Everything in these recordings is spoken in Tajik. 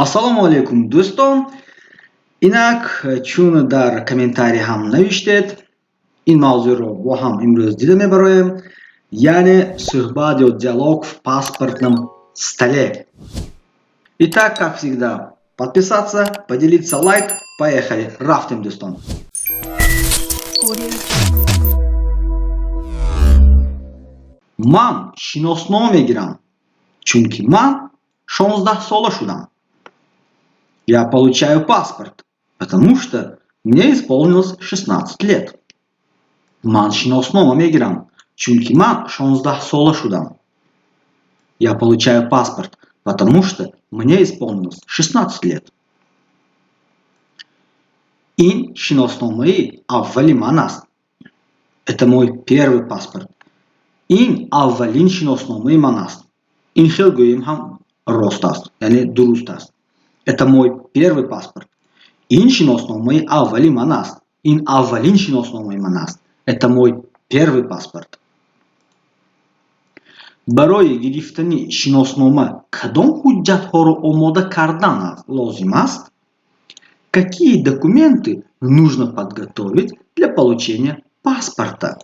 Ассалому алейкум, do'stim. Inak chuni dar kommentariy ham navishtet. In mavzuro bu ham imroz dilim бароем. Яни suhbat yo диалог в паспортном столе. Итак, как всегда, подписаться, поделиться, лайк. Поехали. Рафтим, do'stim. Man shinosnoma мегирам. Chunki man 16 sola shudam. Я получаю паспорт, потому что мне исполнилось 16 лет. Man shinosnoma мегирам. Chunki man 16 sola shudam. Я получаю паспорт, потому что мне исполнилось 16 лет. In shinosnomai avvali manast. Это мой первый паспорт. In avvalin shinosnomai manast. In xilgoyim ham rostast, yani durustast. Это мой первый паспорт. In shinosnomai avvali manast. In avvalin shinosnomai manast. Это мой первый паспорт. Барои гирифтани шиноснома кадом ҳуҷҷатҳоро омода кардан лозим аст? Какие документы нужно подготовить для получения паспорта?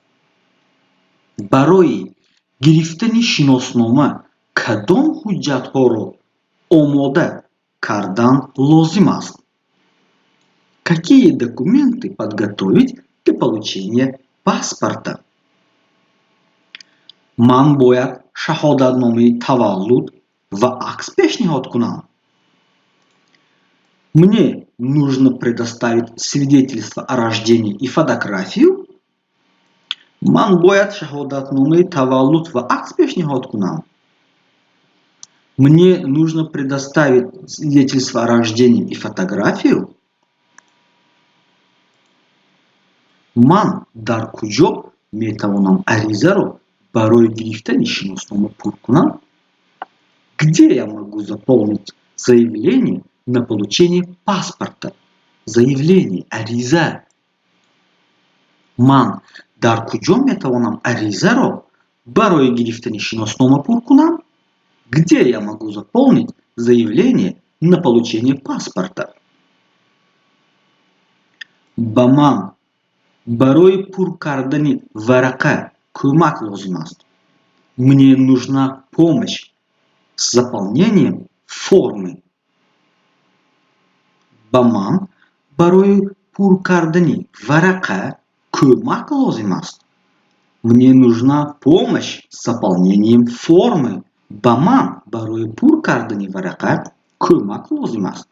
Барои гирифтани шиноснома кадом ҳуҷҷатҳоро омода кардан лозим аст? Какие документы подготовить для получения паспорта? Ман бояд шаҳодатномаи таваллуд ва акс пешниҳод кунам. Мне нужно предоставить свидетельство о рождении и фотографию. Ман бояд шаҳодатномаи таваллуд ва акс пешниҳод кунам. Мне нужно предоставить свидетельство о рождении и фотографию. Ман дар куҷо метавонам аризаро барои гирифтани шиноснома пур кунам? Где я могу заполнить заявление на получение паспорта? Заявление, ариза. Ман дар куҷо метавонам аризаро барои гирифтани шиноснома пур кунам? Где я могу заполнить заявление на получение паспорта? Ба ман барои пур кардани варақа кӯмак лозим аст. Мне нужна помощь с заполнением формы. Ба ман барои пур кардани варақа кӯмак лозим аст. Мне нужна помощь с заполнением формы. Ба ман барои пур кардани варақа кӯмак лозим аст.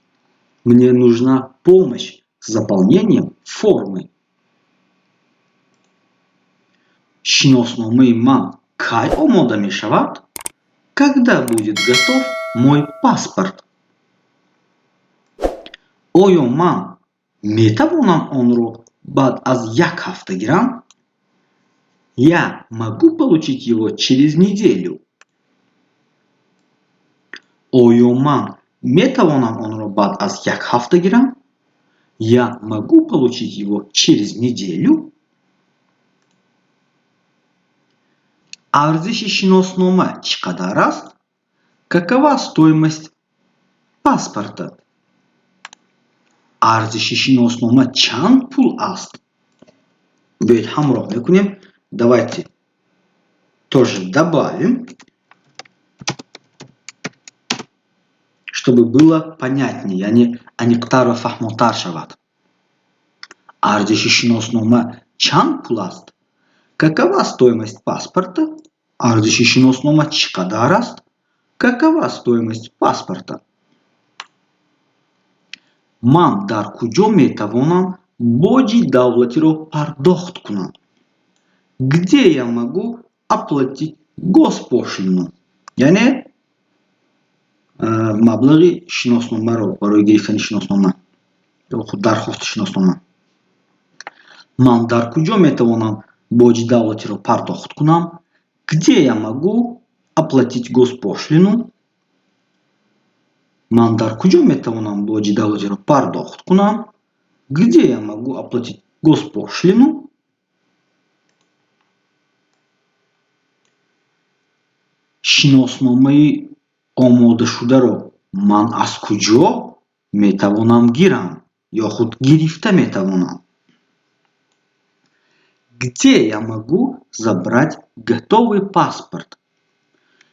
Мне нужна помощь с заполнением формы. Шиносномаи ман кай омода мешавад? Когда будет готов мой паспорт? Оё ман метавонам онро баъд аз 1 ҳафта гирам? Я могу получить его через неделю? Оё ман метавонам онро баъд аз 1 ҳафта гирам? Я могу получить его через неделю? Арзиши шиноснома чӣ қадар аст? Какова стоимость паспорта? Арзиши шиноснома чанд пул аст? Биёед ҳамроҳ мекунем. Давайте тоже добавим, чтобы было понятнее, яъне аниқтар ва фаҳмотар шавад. Арзиши шиноснома чанд пул аст? Какова стоимость паспорта? Арзиши шиноснома чӣ қадар аст? Какова стоимость паспорта? Ман дар куҷо метавонам боҷи давлатиро пардохт кунам? Где я могу оплатить госпошлину? Яъне маблағи шиносномаро барои гирифтани шиноснома ё дархости шиноснома. Ман дар куҷо метавонам боҷи давлатиро пардохт кунам? Где я могу оплатить госпошлину? Ман дар куҷо метавонам боҷи давлатиро пардохт кунам? Где я могу оплатить госпошлину? шиносномаи омодашударо ман аз куҷо метавонам гирам ё худ гирифта метавонам? Где я могу забрать готовый паспорт?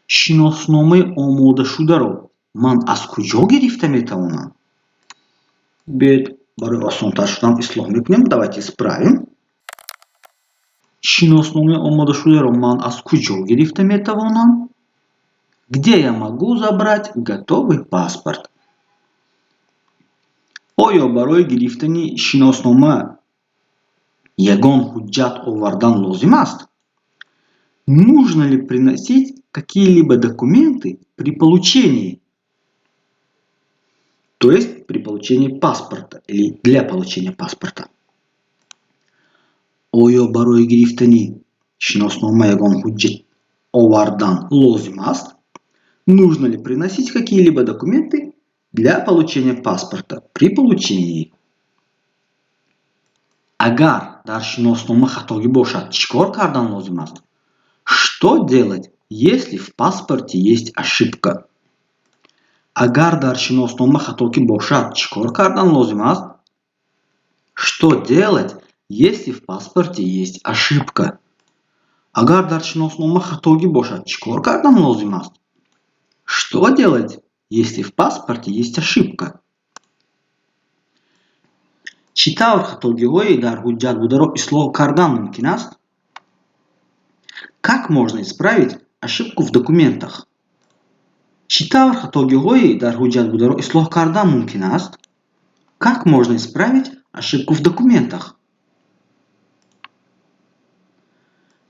Шиносномаи омодашударо ман аз куҷо гирифта метавонам? Бед, барои осонтар шудан ислоҳ мекунем. Давайте исправим. Шиносномаи омодашударо ман аз куҷо гирифта метавонам? Где я могу забрать готовый паспорт? Оё барои гирифтани шиноснома ягон ҳуҷҷат овардан лозим аст? Нужно ли приносить какие-либо документы при получении? То есть при получении паспорта или для получения паспорта. Оё барои гирифтани шиноснома ягон ҳуҷҷат овардан лозим аст? Нужно ли приносить какие-либо документы для получения паспорта при получении? Агар дар шиноснома хатогӣ бошад, чӣ кор кардан лозим аст? Что делать, если в паспорте есть ошибка? Агар дар шиноснома хатогӣ бошад, чӣ кор кардан лозим аст? Что делать, если в паспорте есть ошибка? Агар дар шиноснома хатогӣ бошад, чӣ кор кардан лозим аст? Что делать, если в паспорте есть ошибка? Чӣ тавр хатогиҳое дар ҳуҷҷатбударо ислоҳ кардан мумкин аст? Как можно исправить ошибку в документах? Чӣ тавр хатогиҳое дар ҳуҷҷатбударо ислоҳ кардан мумкин аст? Как можно исправить ошибку в документах?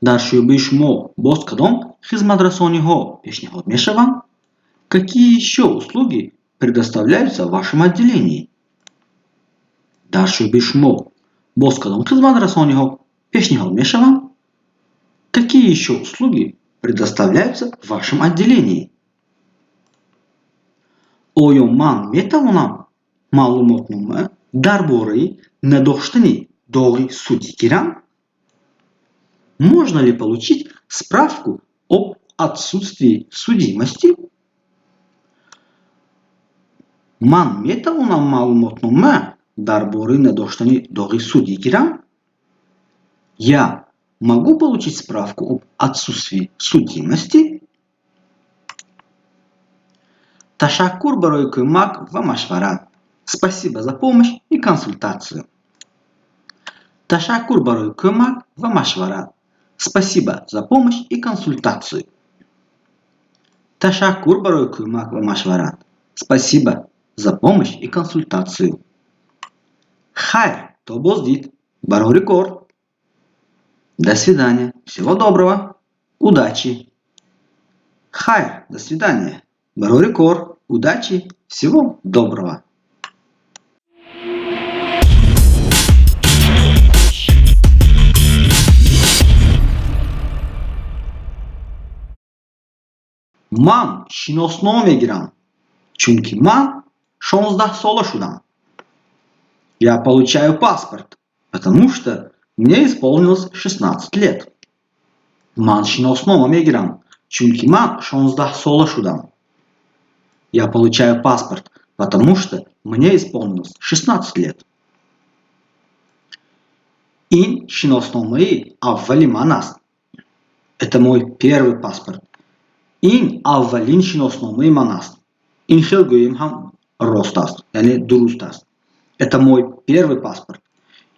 Дар шӯъбаи шумо боз кадом хизматрасониҳо пешниҳод мешаванд? Какие еще услуги предоставляются в вашем отделении? Дар шӯъбаи шумо боз кадом хизматрасониҳо пешниҳод мешаванд? Какие еще услуги предоставляются в вашем отделении? Оё ман метавонам маълумотнома дар бораи надоштани доғи судӣ гирам? Можно ли получить справку об отсутствии судимости? Ман метавонам маълумотнома дар бораи надоштани доғи судӣ гирам? Я могу получить справку об отсутствии судимости? Ташаккур барои кӯмак ва машварат. Спасибо за помощь и консультацию. Ташаккур барои кӯмак ва машварат. Спасибо за помощь и консультацию. Ташаккур барои кӯмак ва машварат. Спасибо за помощь и консультацию. Хайр, то боздид. Барори кор. До свидания. Всего доброго. Удачи. Хайр, до свидания. Барори кор. Удачи. Всего доброго. Ман шиноснома мегирам, чунки ман 16 сола шудам. Я получаю паспорт, потому что мне исполнилось 16 лет. Ман шиноснома мегирам, чунки ман 16 сола шудам. Я получаю паспорт, потому что мне исполнилось 16 лет. Ин шиносномаи аввали ман аст. Это мой первый паспорт. Ин аввалин шиносномаи ман аст. Ин хел гӯем ҳам рост аст, яъне дуруст аст. Это мой первый паспорт.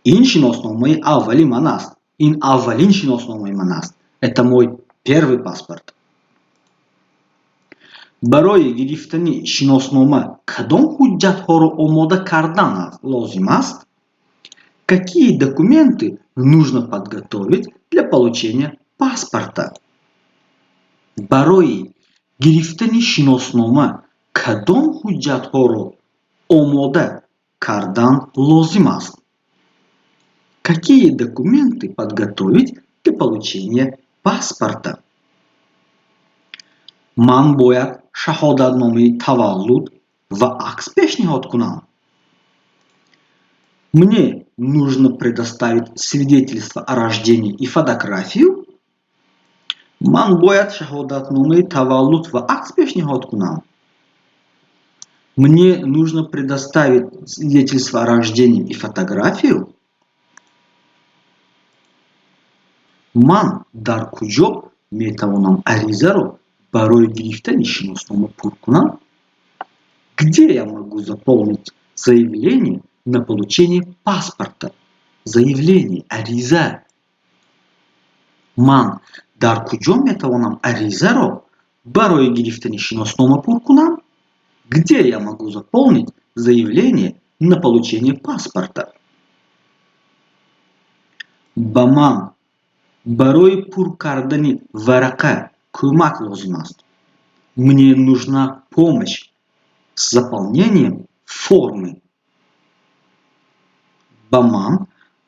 Ин шиносномаи аввали ман аст. Ин аввалин шиносномаи ман аст. Это мой первый паспорт. Барои гирифтани шиноснома кадом ҳуҷҷатҳоро омода кардан лозим аст? Какие документы нужно подготовить для получения паспорта? Барои гирифтани шиноснома кадом ҳуҷҷатҳоро омода кардан лозим аст? Какие документы подготовить для получения паспорта? Ман бояд шаҳодатномаи таваллуд ва акс пешниҳод кунам? Мне нужно предоставить свидетельство о рождении и фотографию? Ман бояд шаҳодатномаи таваллуд ва акс пешниҳод кунам? Мне нужно предоставить свидетельство о рождении и фотографию. Ман дар куҷо метавонам аризаро барои гирифтани шиноснома пур кунам? Где я могу заполнить заявление на получение паспорта? Заявление, ариза. Ман дар куҷо метавонам аризаро барои гирифтани шиноснома пур кунам? Где я могу заполнить заявление на получение паспорта? Ба ман барои пур кардани варақа кӯмак лозим аст. Мне нужна помощь с заполнением формы. Ба ман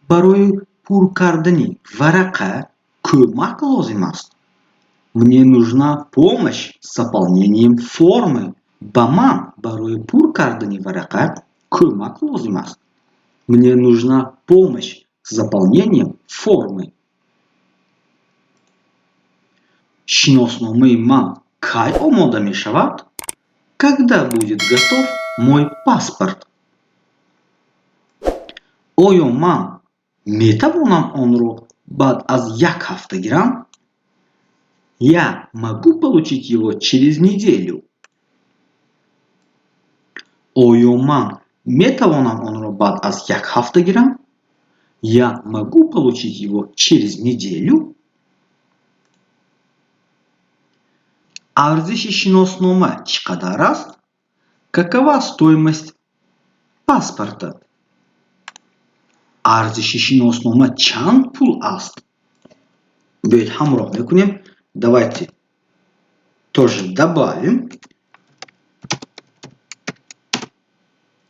барои пур кардани варақа кӯмак лозим аст. Мне нужна помощь с заполнением формы. Ба ман барои пур кардани варақа кӯмак лозим аст. Мне нужна помощь с заполнением формы. Шиносномаи ман кай омода мешавад? Когда будет готов мой паспорт? Оё ман метавонам онро баъд аз 1 ҳафта гирам? Я могу получить его через неделю? Оё ман метавонам онро баъд аз 1 ҳафта гирам? Я могу получить его через неделю? Арзиши шиноснома чӣ қадар аст? Какова стоимость паспорта? Арзиши шиноснома чанд пул аст? Биёед ҳамроҳ мекунем. Давайте тоже добавим,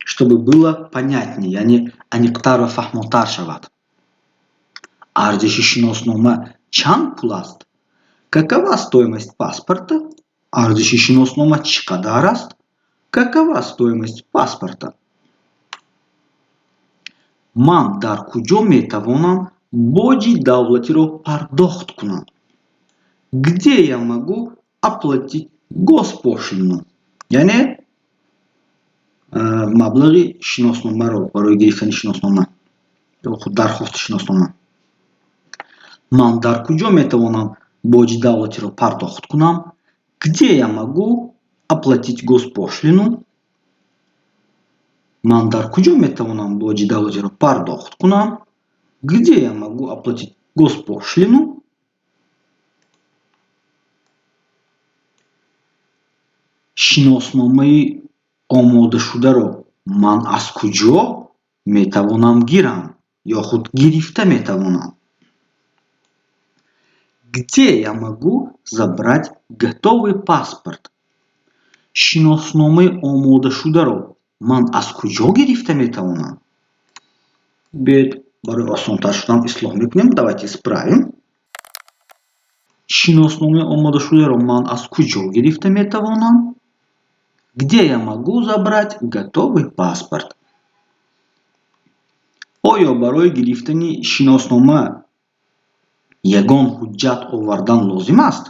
чтобы было понятнее, яъне аниқтар ва фаҳмотар шавад. Арзиши шиноснома чанд пул аст? Какова стоимость паспорта? Арзиши шиноснома чӣ қадар аст? Какова стоимость паспорта? Ман дар куҷо метавонам боҷи давлатиро пардохт кунам? Где я могу оплатить госпошлину? Яъне маблағи шиносномаро барои гирифтани шиноснома ё дархости шиноснома. Ман дар куҷо метавонам боҷи давлатиро пардохт кунам? Где я могу оплатить госпошлину? Ман дар куҷо метавонам боҷи давлатиро пардохт кунам? Где я могу оплатить госпошлину? Шиносномаи омодашударо ман аз куҷо метавонам гирам ё худ гирифта метавонам? Где я могу забрать готовый паспорт? Шиносномаи омодашударо ман аз куҷо гирифта метавонам? Биёед барои осонтар шудан ислоҳ мекунем. Давайте исправим. Шиносномаи омодашударо ман аз куҷо гирифта метавонам? Где я могу забрать готовый паспорт? Оё барои гирифтани шиноснома ягон ҳуҷҷат овардан лозим аст?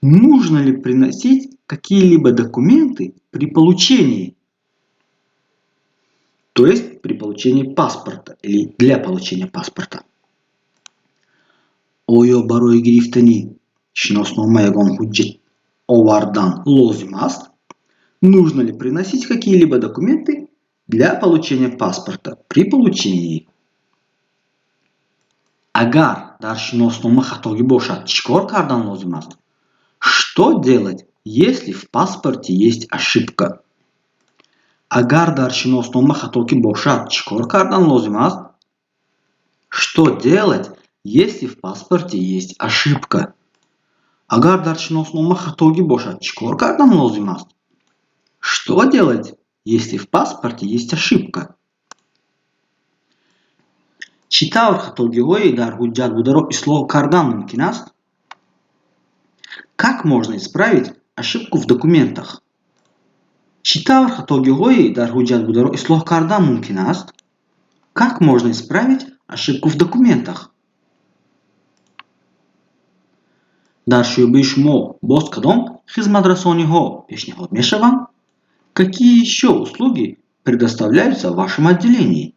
Нужно ли приносить какие-либо документы при получении? То есть при получении паспорта или для получения паспорта. Оё барои гирифтани шиноснома ягон ҳуҷҷат овардан лозим аст? Нужно ли приносить какие-либо документы для получения паспорта при получении? Агар дар шиноснома хатогӣ бошад, чӣ кор кардан лозим аст? Что делать, если в паспорте есть ошибка? Агар дар шиноснома хатогӣ бошад, чӣ кор кардан лозим аст? Что делать, если в паспорте есть ошибка? Агар дар шиноснома хатогӣ бошад, чӣ кор кардан лозим аст? Что делать, если в паспорте есть ошибка? Чӣ тавр хатогиҳое дар ҳуҷҷат бударо ислоҳ кардан мумкин аст? Как можно исправить ошибку в документах? Чӣ тавр хатогиҳое дар ҳуҷҷат бударо ислоҳ кардан мумкин аст? Как можно исправить ошибку в документах? дар шӯъбаи шумо боз кадом хизматрасониҳо пешниҳод мешаванд? Какие еще услуги предоставляются в вашем отделении?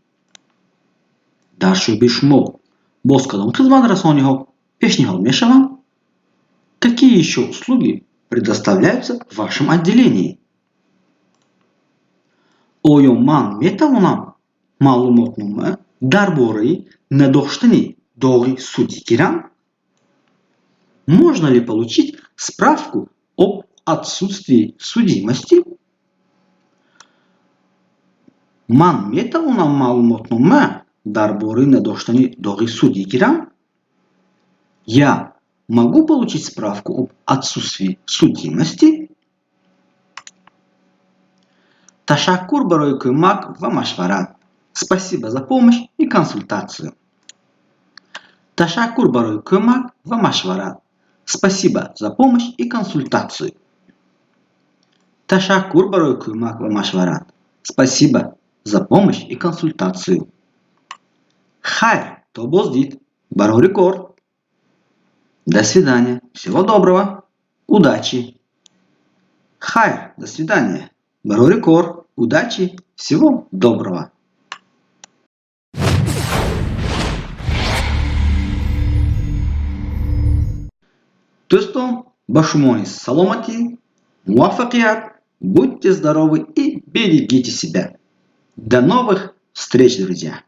Дальше бишмо. Боскадом хизмат расонихо. Пешнихо мешава. Какие еще услуги предоставляются в вашем отделении? Ойоман метавунам малумотнуме дарборы недоштани доги суди гирам? Можно ли получить справку об отсутствии судимости? Ман метавунам малумотнуме дарборы недоштани доги суди гирам? Я могу получить справку об отсутствии судимости? Ташаккур барой кумак ва машварат. Спасибо за помощь и консультацию. Ташаккур барой кумак ва машварат. Спасибо за помощь и консультацию. Ташаккур барой кумак ва машварат. Спасибо за помощь и консультацию. Хайр, то боздит. Барой рекорд. До свидания. Всего доброго. Удачи. Хайр, до свидания. Барой рекорд. Удачи. Всего доброго. Достом, башумонис саломати, муафакият, будьте здоровы и берегите себя. До новых встреч, друзья!